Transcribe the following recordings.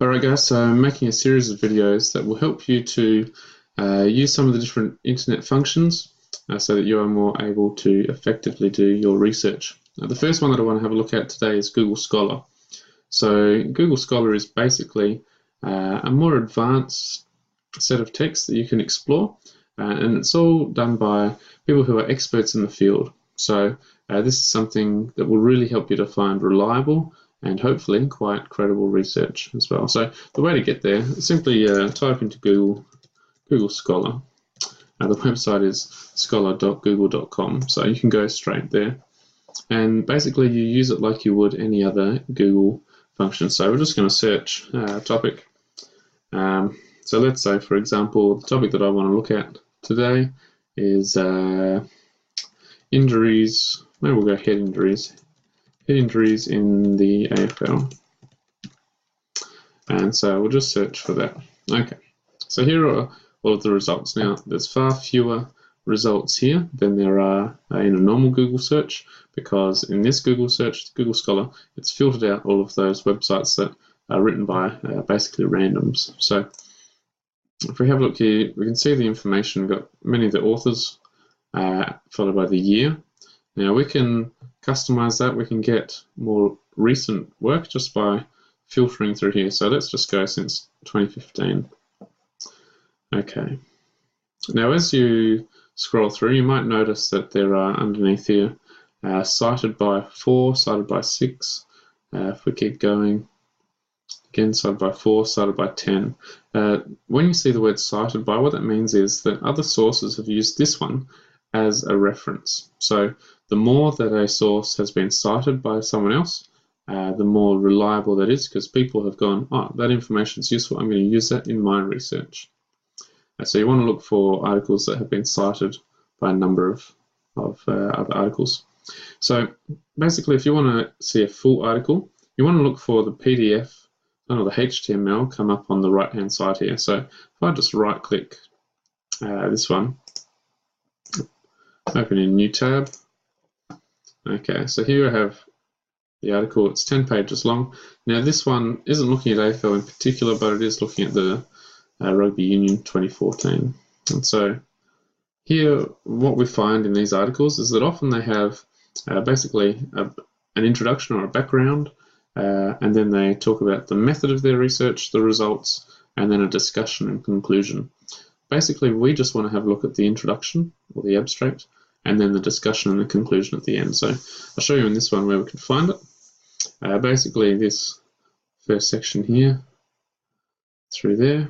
Alright guys, so I'm making a series of videos that will help you to use some of the different internet functions so that you are more able to effectively do your research. The first one that I want to have a look at today is Google Scholar. So Google Scholar is basically a more advanced set of texts that you can explore, and it's all done by people who are experts in the field. So this is something that will really help you to find reliable and hopefully quite credible research as well. So the way to get there, simply type into Google Scholar. The website is scholar.google.com, so you can go straight there. And basically you use it like you would any other Google function. So we're just going to search a topic. So let's say, for example, the topic that I want to look at today is injuries. Maybe we'll go head injuries. Head injuries in the AFL. And so we'll just search for that. Okay, so here are all of the results. Now, there's far fewer results here than there are in a normal Google search, because in this Google search, Google Scholar, it's filtered out all of those websites that are written by basically randoms. So if we have a look here, we can see the information. We've got many of the authors followed by the year. Now we can customize that. We can get more recent work just by filtering through here. So let's just go since 2015. Okay. Now as you scroll through, you might notice that there are underneath here cited by 4, cited by 6. If we keep going, again cited by 4, cited by 10. When you see the word cited by, what that means is that other sources have used this one as a reference. So the more that a source has been cited by someone else, the more reliable that is, because people have gone, oh, that information is useful, I'm going to use that in my research. So you want to look for articles that have been cited by a number of other articles. So basically, if you want to see a full article, you want to look for the PDF or the HTML come up on the right hand side here. So if I just right click this one, open a new tab. Okay, so here I have the article. It's 10 pages long. Now this one isn't looking at AFL in particular, but it is looking at the Rugby Union 2014. And so here what we find in these articles is that often they have basically an introduction or a background, and then they talk about the method of their research, the results, and then a discussion and conclusion. Basically, we just want to have a look at the introduction or the abstract, and then the discussion and the conclusion at the end. So I'll show you in this one where we can find it. Basically, this first section here, through there,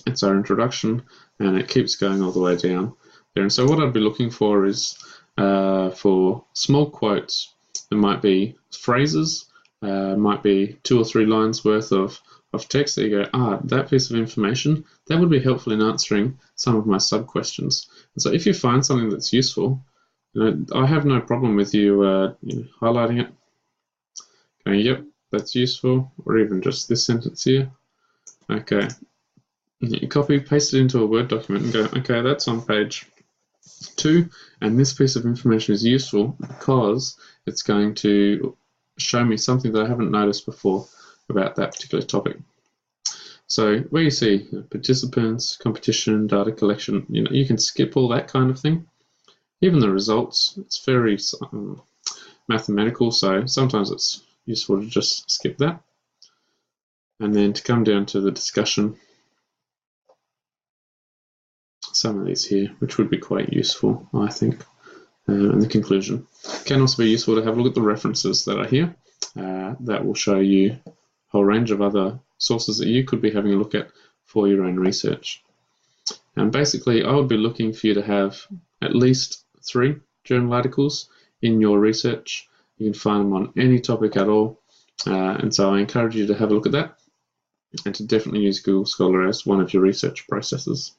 it's our introduction, and it keeps going all the way down there. And so what I'd be looking for is for small quotes. There might be phrases, might be 2 or 3 lines worth of text that you go, that piece of information, that would be helpful in answering some of my sub-questions. And so if you find something that's useful, I have no problem with you, highlighting it, going, yep, that's useful, or even just this sentence here. Okay, you copy, paste it into a Word document and go, okay, that's on page 2, and this piece of information is useful because it's going to show me something that I haven't noticed before about that particular topic. So where you see participants, competition, data collection, you can skip all that kind of thing. Even the results, it's very mathematical, so sometimes it's useful to just skip that. And then to come down to the discussion, some of these here, which would be quite useful, I think. And the conclusion. It can also be useful to have a look at the references that are here. That will show you a whole range of other sources that you could be having a look at for your own research. And basically, I would be looking for you to have at least 3 journal articles in your research. You can find them on any topic at all. And so I encourage you to have a look at that and to definitely use Google Scholar as one of your research processes.